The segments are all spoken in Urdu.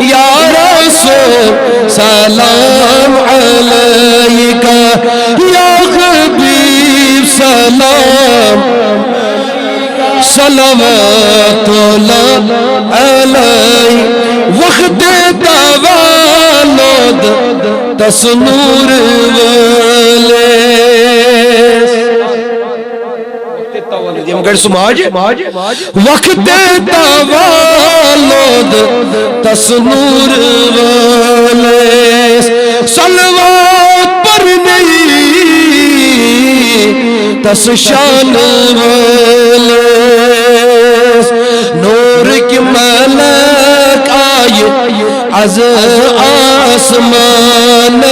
یا رسول سلام علیکہ یا حبیب سلام صلوات اللہ علیہ وقت تولد تسنور والے وقت تولد تسنور والے صلوات پر نہیں تس شان والے نور کی ملک آئے از آسمان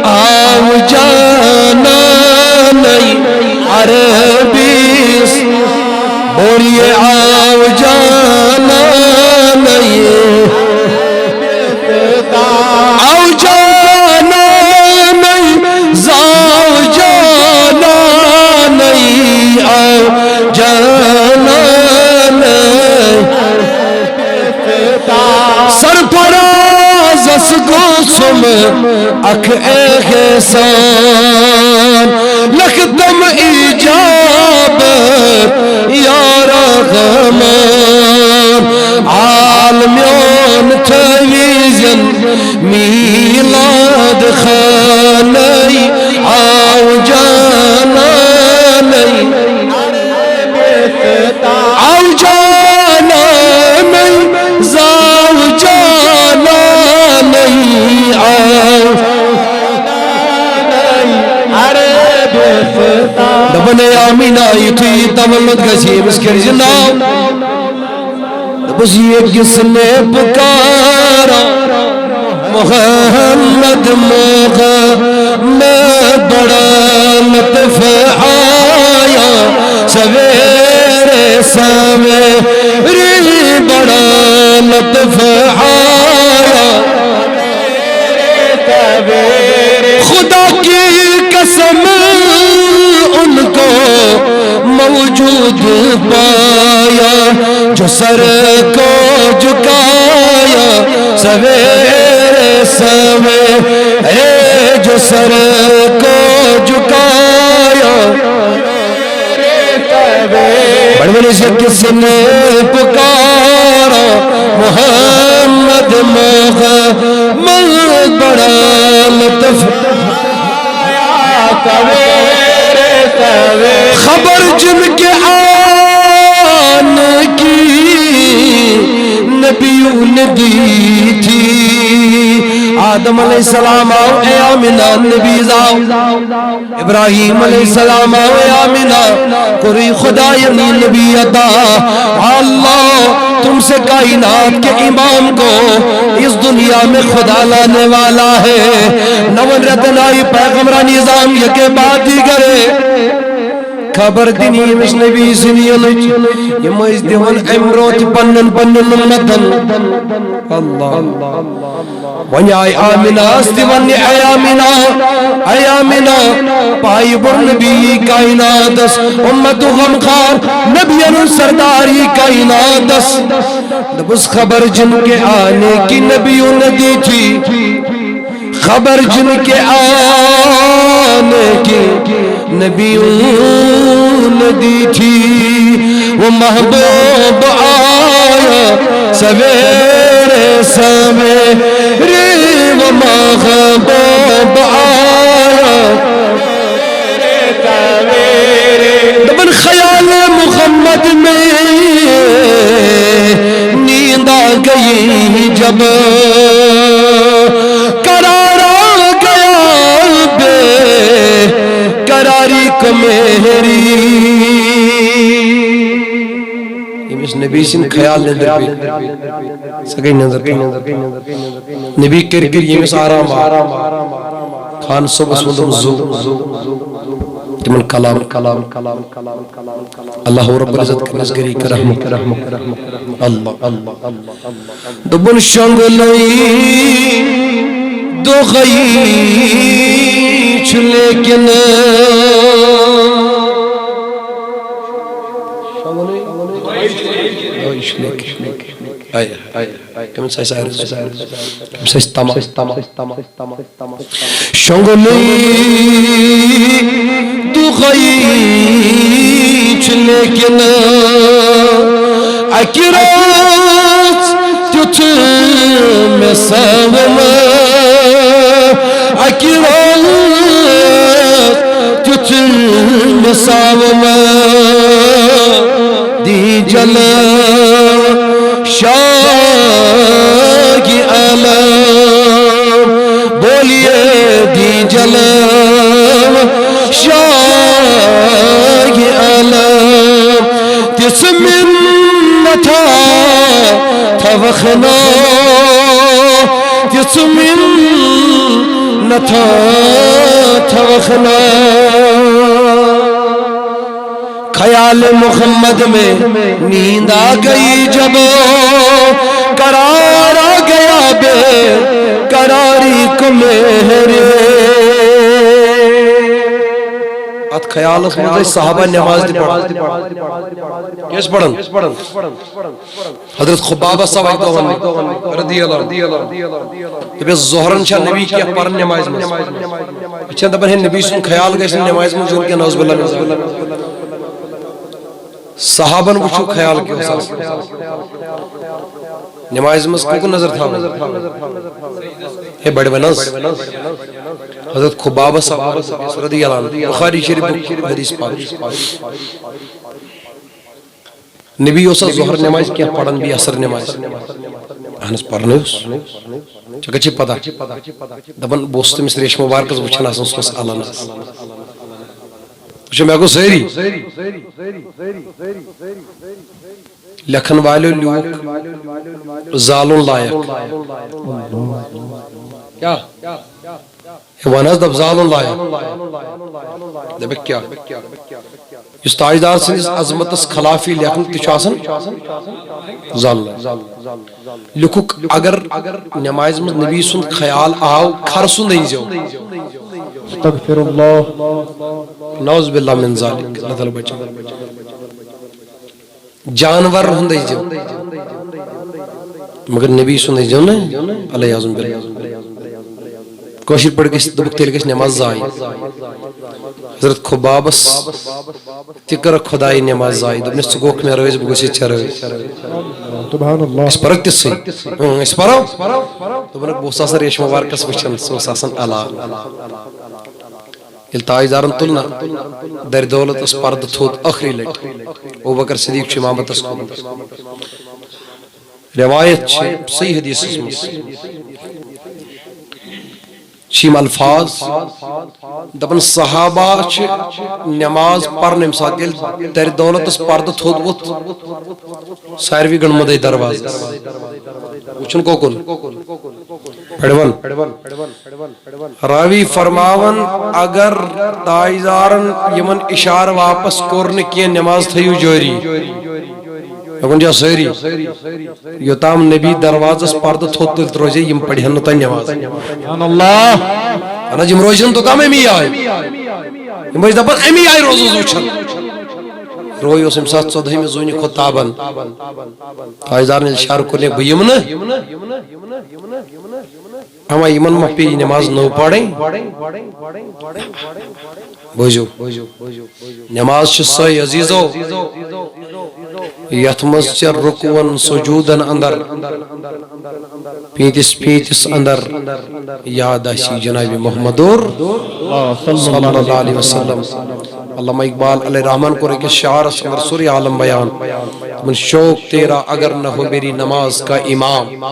آو جانا نہیں عربی بولیے آو جانا نہیں آو جانا نہیں زاو جانا نہیں آو جانا نہیں سرفراز اس گوسم اکھ احسان لکھتم ایجابت یا رحمان عالمیون تھویزن میلاد خانی آو جانا نہیں آو جانا نہیں زاو جانا نہیں آو دبن آمینہ یتھی تولد گسی مسکر جناب بس یہ کس نے پکارا محمد میں بڑا لطف آیا سویرے سویرے بڑا لطف آیا خدا کی قسم ان کو موجود پایا جو سر کو جھکایا سویرے سویرے جو سر کو جھکایا بڑھونے سے کس نے پکارا محمد محمد بڑا لطف خبر جن کے آنے کی نبیوں نے دی تھی آدم علیہ السلام آؤ اے آمینہ نبی زاؤ ابراہیم علیہ السلام آؤ اے آمینہ قری خدا یعنی نبی عطا اللہ تم سے کائنات کے امام کو اس دنیا میں خدا لانے والا ہے نون رتنائی پیغمبر نظام یکے بات ہی کرے خبر دینی مش نبی سنیلچ یہ مجھ دیون امروت پنن پنن امتن اللہ ونی آئی آمینہ استی ونی اے آمینہ پائی بر نبی کائناتس امت غمخار نبی سرداری کائناتس نبس خبر جن کے آنے کی نبیوں نے دی تھی خبر جن کے آنے کی نبیوں نے دی تھی وہ محبوب آیا سویرے سویرے وہ محبوب آیا دبن خیال محمد میں نیند آ گئی جب قراری کو میری اس نبی سن خیال نظر بھی سکیں نظر نبی کرکر یہ میں آرام خان صبح سندم زو تمن کلام اللہ رب العزت کے نزگری کرم اللہ دبن شنگلئی دو غیچ لیکن كم سايس تمام شنغلي دخيش لكن أكرات تتم سوما أكرات تتم سوما دي جلا شاگی علم بولیے دی جلم شاگی علم تس منتا توخنا تس منتا توخنا خیال محمد میں نیند آ گئی جب قرار آ گیا بے قراری کو میرے ات خیال اس میں صحابہ نماز دی پڑھا کیس پڑھن حضرت خبابہ صاحب رضی اللہ عنہ ظہرن چھا نبی کیا پڑھن نماز میں اچھا دبن ہے نبی سن خیال گئے سن نماز میں جن کے نوز باللہ میں صحابن وچھو خیال کیوں ساس نماز مز کو نظر تھا ہے بڑے بناس حضرت خبابہ صاحب رضی اللہ عنہ بخاری شریف حدیث پاک نبی اوسا ظہر نماز کیا پڑھن بھی اثر نماز اہنس پڑھنے اس چکا چی پتا دبن بوست مس ریش مبارکز وچھن آسن اس مس اللہ ناس میں کو سہری لکھن والے لوگ زالون لائق کیا ونس دب زالون لائق دبک کیا اس تاجدار سنس عظمت اس خلافی لکھن تچاسن زالون لکھوک اگر نماز میں نبی سن خیال آو کھر سن نہیں جو استغفر اللہ نعوذ باللہ من ذالک اللہ تعالی بچے جانور ہندے جو مگر نبی سندے جو نا علیہ عظم باللہ کوشر پڑھ کے دبک تیل کے نماز زائی حضرت خبابس تکر خدای نماز زائی دبنی سگوک میں رویز بگوسی چھ رویز سبحان اللہ اس پرک تس سی اس پرو دبنی بوساسا ریش مبارکس وچھن سوساسن اللہ التاجدارن تلنا در دولت اس پرد تھوت اخری لٹ او بکر صدیق چھ امامت اس کو روایت چھ صحیح حدیث اسمس چیم الفاظ دبن صحابہ چھ نماز پرنے مساد در دولت اس پرد تھوت وط ساروی گن مدی درواز وچن کوکن پڑھون راوی فرماون اگر تاجدارن یمن اشار واپس کرنے کی نماز تھیو جوری لیکن جا سہری یوتام نبی دروازس پرد تھوت تلت روزے یم پڑھی ہنتا نماز سبحان اللہ انا جم روزن تو کام امی آئی یم بجھ دبن امی آئی روزو زوچن روی اسم ساتھ صدہی میں زونی خود تابن تاجدار نے اشار کرنے بھئی یمن ہم ایمن محپی نماز نو پڑھیں بوجو نماز شسائی عزیزو یتمز چر رکون سجودن اندر پیتس اندر یاد آشی جناب محمدور صلی اللہ علیہ وسلم علامہ اقبال علیہ رحمان کو رکھ شعر سمر سوری عالم بیان من شوق تیرا اگر نہ ہو میری نماز کا امام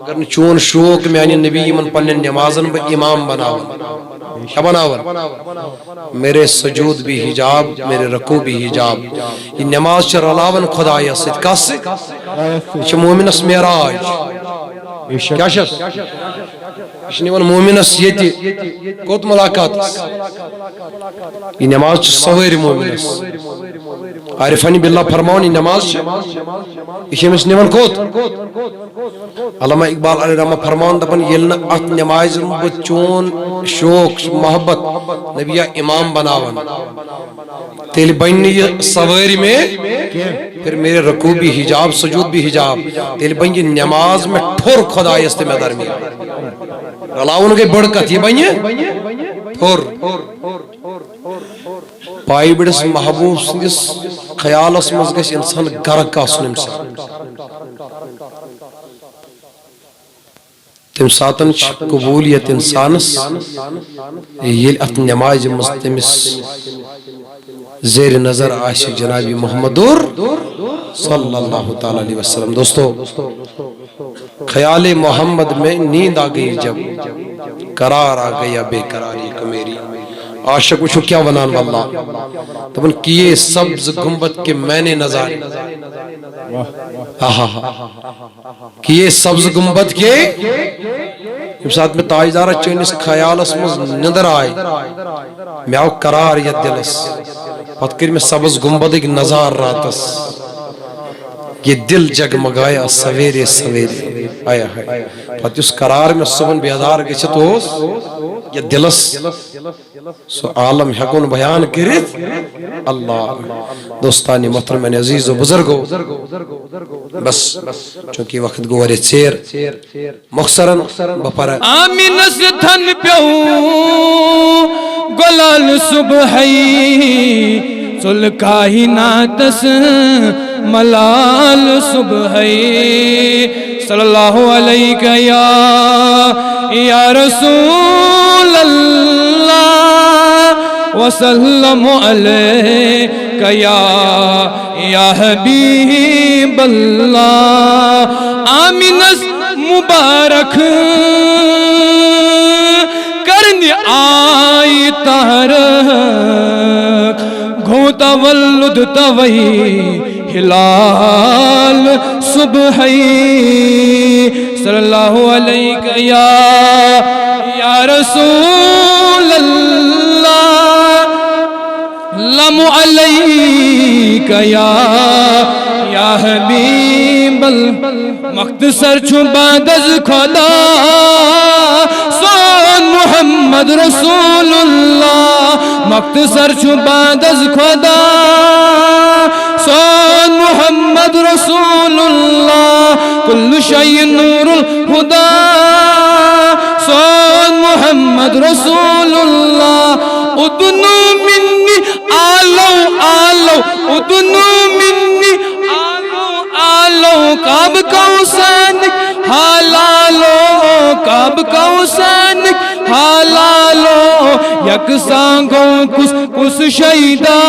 اگر چون شوق میں آنی نبی من پنن نمازن با امام بناون کیا بناون میرے سجود بھی حجاب میرے رکوع بھی حجاب یہ نماز چر علاون خدای اسد کس چھ مومن اس معراج کیا شخص اشنیون مومن اس یتی کوت ملاقات یہ نماز چھ سویر مومن اس عارفانی باللہ فرمانی نماز اس نمن کوت علامہ اقبال علیہ رحمہ فرمان دپن یلنا ات نماز چون شوق محبت نبیہ امام بناون تیل بنی یہ سواری میں پھر میرے رکوع بھی حجاب سجود بھی حجاب تیل بنی نماز میں ٹھور خدا است میں درمیان رلاؤن کے بڑکت یہ بنی ٹھور پائی بڑس محبوب سندس خیال اسمز گس انسان گرک آسن تم ساتن قبولیت انسانس یل ات نماز مز تمس زیر نظر آشی جناب محمد صلی اللہ تعالی علیہ وسلم. دوستو خیال محمد میں نیند آ گئی جب قرار آ گیا بے قراری کو میری عاشق وچھو کیا ونان واللہ تمن کیے سبز گنبد کے میں نے نظارے کیے سبز گنبد کے یم ساتھ میں تاجدارہ چینس خیال اسمز نندر آئے میں آؤ قرار یا دلس پت کر میں سبز گنبد ایک نظار راتس یہ دل جگمگایا سویرے سویرے آیا ہے پت اس قرار میں صبح بیدار گچھت ہوس یہ دلس سو عالم حقون بیان کرت اللہ. دوستانی محترم عزیز و بزرگو بس چونکہ وقت گوارے چیر مخصرن بپر آمین سے تھن پیو گلال صبحی چل کائناتس ملال صبحی صلی اللہ علیہ یا رسول اللہ وسلم علیک یا حبیب اللہ. آمینس مبارک کرنی آئی تحرک گھو تولد توئی ہلال صبحی صلی اللہ علیہ یا رسول اللہ لم علیک یا حبیب مختصر چھو بعد از خدا سون محمد رسول اللہ مختصر چھو بعد از خدا سون محمد رسول اللہ کل شیء نور الہدا سون محمد رسول اللہ ادنو منی آلو آلو ادنو منی آلو آلو کعب کوسانک حلالو کعب کوسانک حلالو یکساں گو کس شہیدہ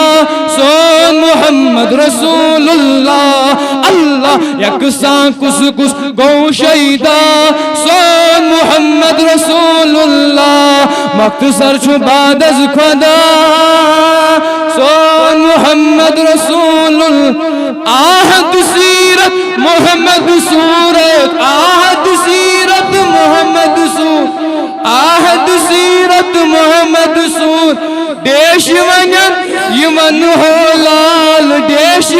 سون محمد رسول اللہ اللہ یکساں کس گو شہیدہ سون محمد رسول اللہ مختصر چھو بعد از خدا سون محمد رسول اللہ آہد سیرت محمد صورت آہد سیرت محمد صورت آہد سیرت محمد صورت دیش ونین یمن حلال دیش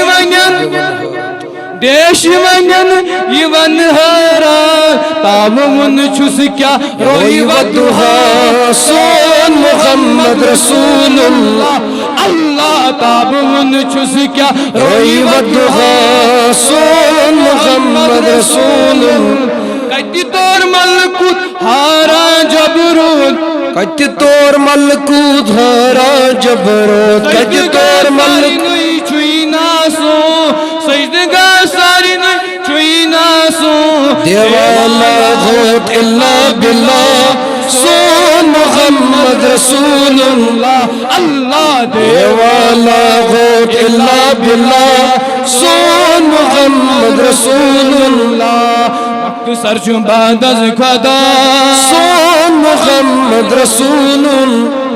ونین یمن حرام تابون چھس کیا روئی ودہا سون محمد رسول اللہ اللہ تابون چھس کیا روئی ودہا سون محمد رسول اللہ کتی طور ملکوت ہارا جبروت کتی طور ملکوت ہارا جبروت کتی طور ملکوت چھوئی ناسو سجدگاہ ساری نہیں چھوئی ناسو دیوالا غوت اللہ باللہ سون محمد رسول اللہ اللہ دیوالا غوت اللہ باللہ سون محمد رسول اللہ مختصر چھو بعد از خدا سون محمد رسول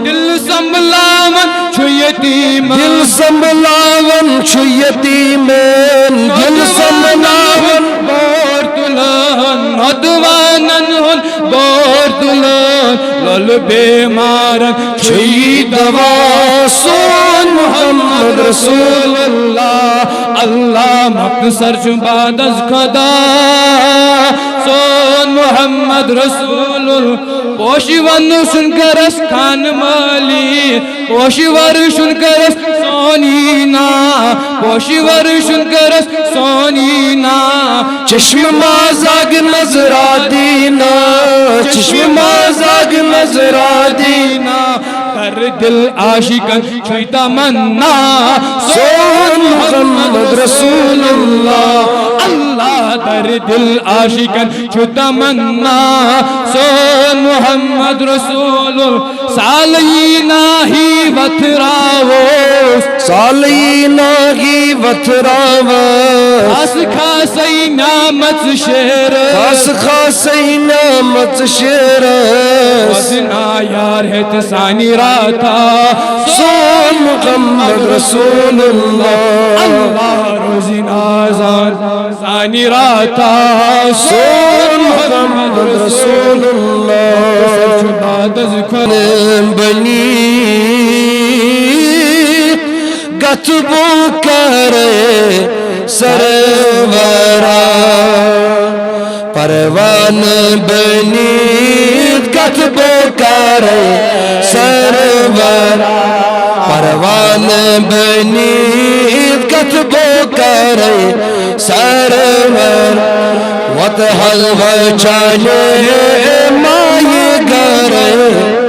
دل سنبھلاون چھو یتیمن دل سنبھلاون چھو یتیمن دل سنبھلاون بور تلہن نودوانن ہن بوردلن لول بیمارن چھئی دوا سون محمد رسول اللہ اللہ مقصر بعد از خدا سون محمد رسول پوشی ون سن کرس خان مالی پوشی ور سن کرس سونی نا پوشی ور سن کرس سونی نا چشم مازاگ نظر دینا چشم مازاگ نظر دینا کر دل عاشقن چھوئی تمنا سون محمد رسول اللہ اللہ در دل عاشقن چھو تمنا سون محمد رسول سالینا ہی وطراوس سالینا ہی وطراوس خاص خاصی نامت شیر خاص خاصی نامت شیر وزنا یار ہے تسانی راتا سون محمد رسول اللہ اللہ روزنا آزان سانی راتا سون محمد رسول اللہ بعد از بنی گتبو کرے سرورا پروان بنی گتبو کرے سرورا پروان بنی گتبو کرے سرورا وط حلوہ چانے مائی گرے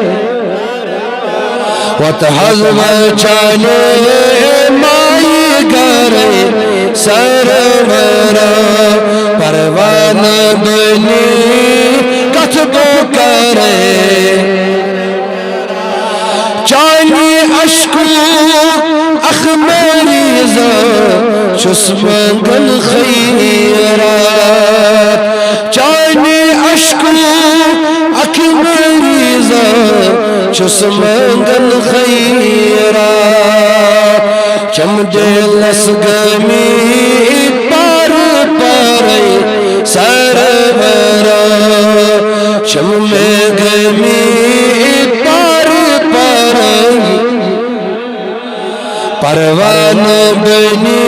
وط حلوہ چانے مائی گرے سرورا پروان بنی کتبو کرے چانی اشکو اخمریزا چسمگن خیرات چانی اشکو اخمریزا چسمگن خیرات چم دلس گمی پار پارے سرورا چم گمی پار پارے پروان بنی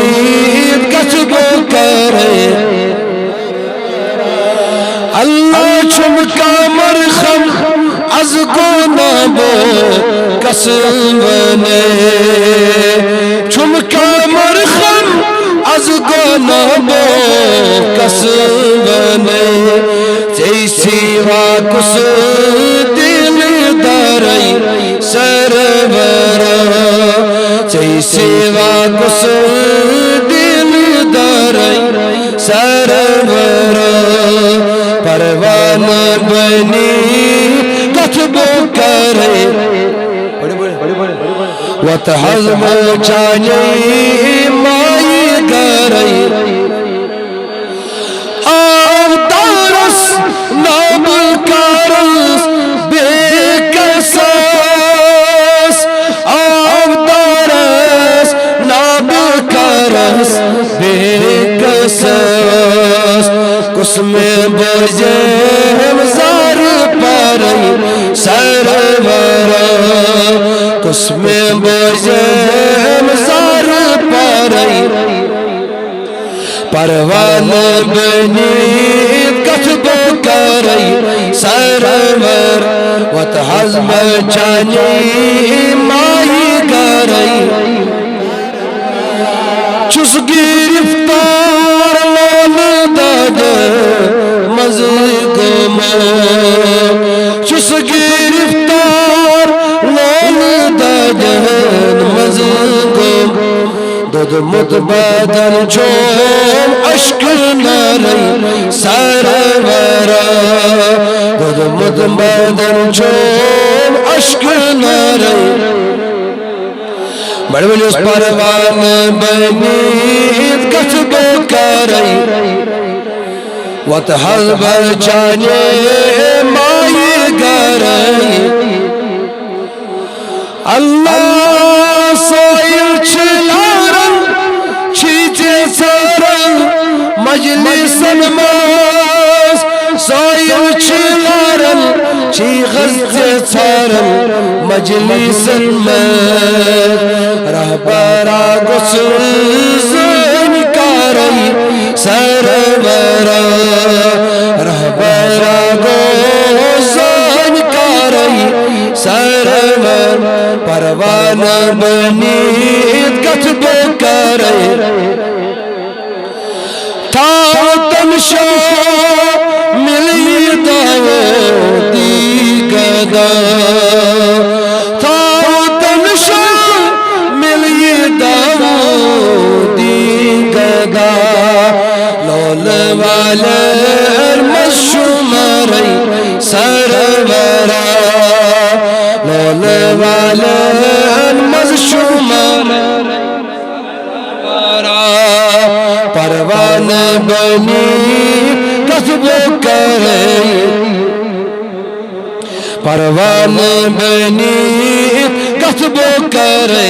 کتبو کرے اللہ چمکا مرخم از گنابو کسبنے چمکا مرخم از گنابو کسبنے جیسی واکس دل دارئی سرورا جیسی واکس دل دارئی سرورا پروان بنی کتبو کرے وتحزم چانے مائی کرے آب دارس نام کارس بے کساس آب دارس نام کارس بے کساس کس میں برجے ہمزار پارے سرورا کس میں برجے ہمزار پارے پروان بنی کتبو کرے سرور وتحزم چانے مائی کرے چس گرفتار لول داد مزگم چس گرفتار لول داد مزگم دود متبادل چوم عشق ناری سرورا دود متبادل چوم عشق ناری بڑھ بڑھ اس پروان بنی کتبو کرے وتحزب چانے مائی گرے اللہ سائل چلارن چیچے سارن مجلس نماز چی غزت ثارم مجلس المد رهبرا گسزن کاری سرورا رهبرا گسزن کاری سرور پروان بنید کتب کری تا تمشا ملی داودی گدا تا تمشا ملی داودی گدا لول والر مشمری سرورا لول والر مشمری پروان بنی کسب کرے پروان بنی کسب کرے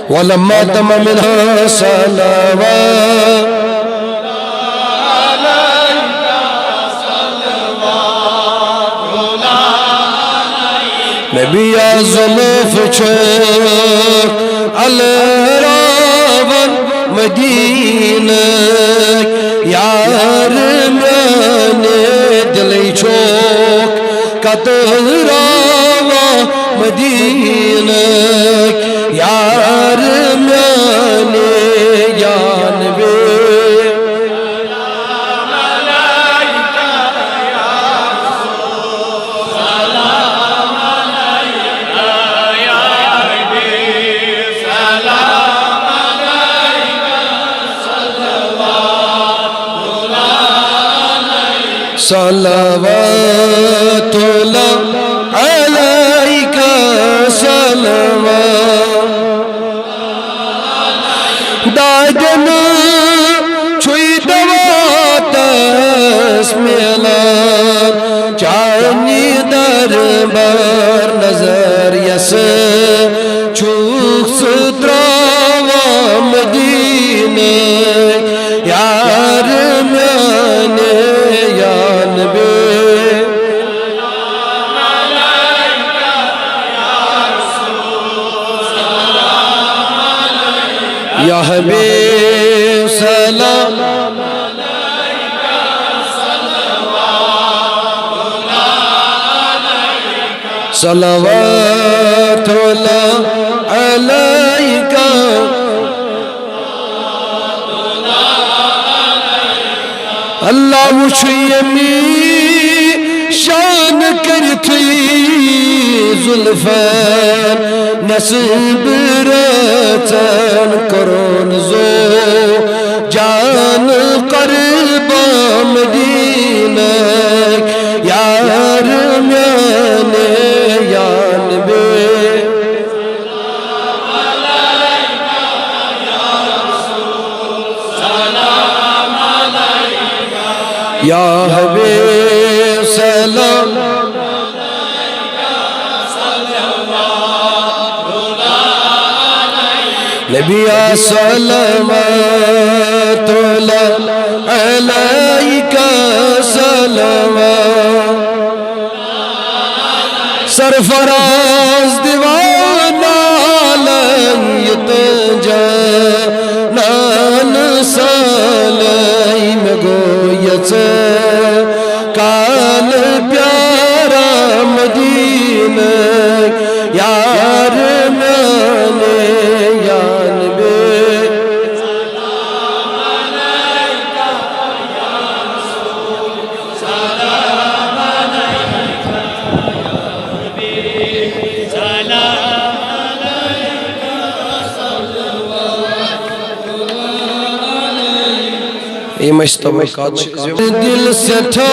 ولما تم منها صلوات نبی زلف چوک الراون مدینہ یار میانے دلی چوک کتراوا مدینہ یار میانے جانبے صلوات الله عليك صلوات دادنا چوی دوات اسمیلان چانی دربار نظر یس چوک ستراوا مدینہ یار میانے یا حبیب سلام صلوات اللہ علیکہ اللہ مشیمی شان کرتی زلفان نصیب رتن کرون زو جان قرب مدینہ یار میانے یانبے یا حبیب سلام نبی صلوات اللہ علیکہ صلوات سرفراز دیوانہ لیت جانان سالی میں گویت کال پیارا مدینہ یار میانے یانبے دل سے تھا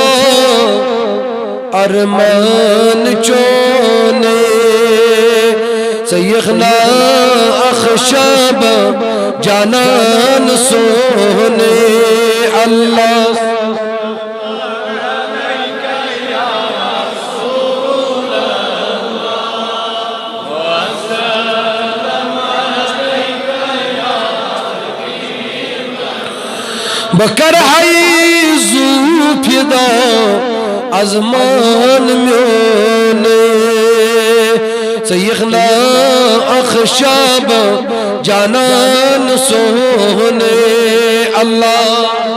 ارمان چونے سیخنا اخشاب جانان سونے اللہ بکر حیزو پیدا ازمان میون سیخنا اخشاب جانان سونے اللہ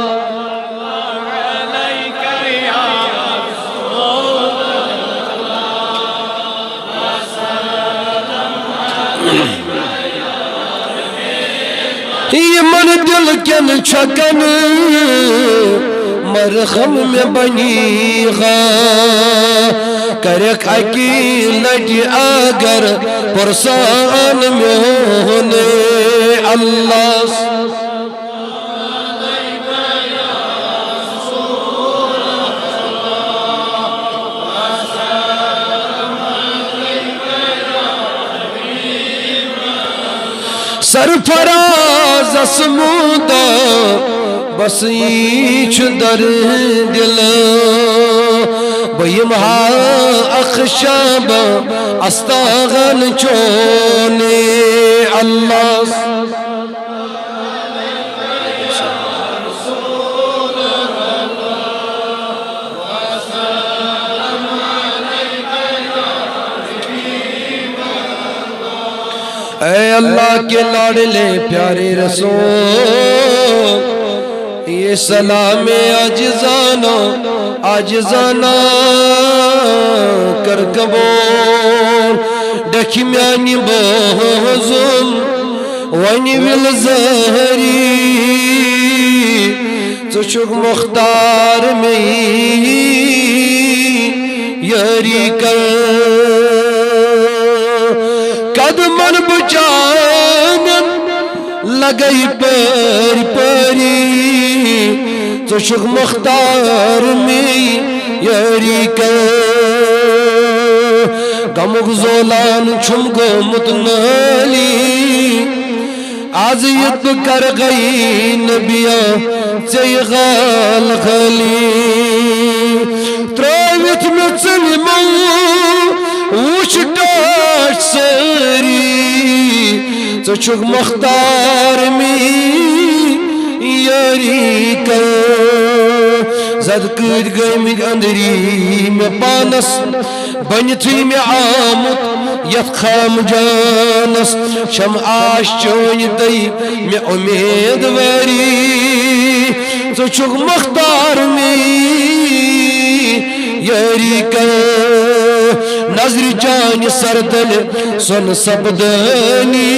یہ من دل کن چھکن مرخم میں بنی غا کرک اکی لٹی اگر پرسان میں ہونے اللہ سرفراز اسمودا بس ایچ در دل بیم ہا اخشاب استاغن چونے اللہ اے اللہ کے لاڈلے پیارے رسول یہ سلام عاجزانہ کر قبول ڈکی میانی بوزم وانی والزہری چچک مختار میں یاری کر قدمن بچانن لگئی پری پری چشک مختار میں یاری کر غمک زولان چھم گو متنالی عزیت کر گئی نبیاں چیغال خلی تراویت میں چلمو وش ٹاش سری چچک مختار میں یاری کر زد کد گئی میں اندری میں پانس بنتھی میں آمد یت خام جانس شم آش چون دی میں امید وری چچک مختار میں یاری کر نظر جان سردل سن سبدانی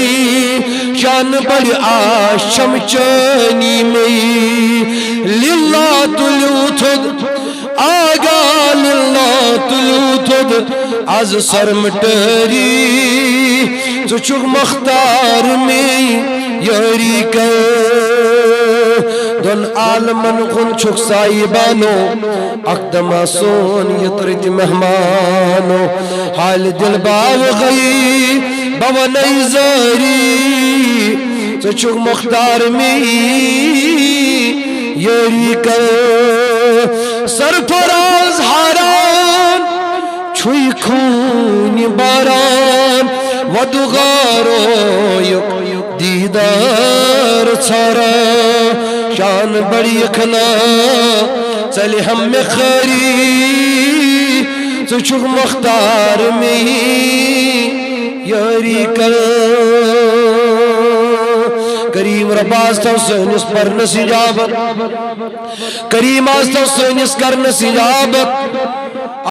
شان بڑی آشم چانی میں للہ تلو تھد آگا للہ تلو تھد از سرمٹری چچک مختار میں یاری کر دون عالمن خون چھک سائبانو اقدم آسون یترد مہمانو حال دل باو غی بابا نئی زاری چچک مختار میں یاری کر سرفراز حاران چھوئی خون باران ودغارو یک دیدار چھارا شان بڑی اکھنا چلی ہم میں خری چچک مختار میں یاری کر کریم رباز تو سنس پر نسجابت کریم آز تو سنس کر نسجابت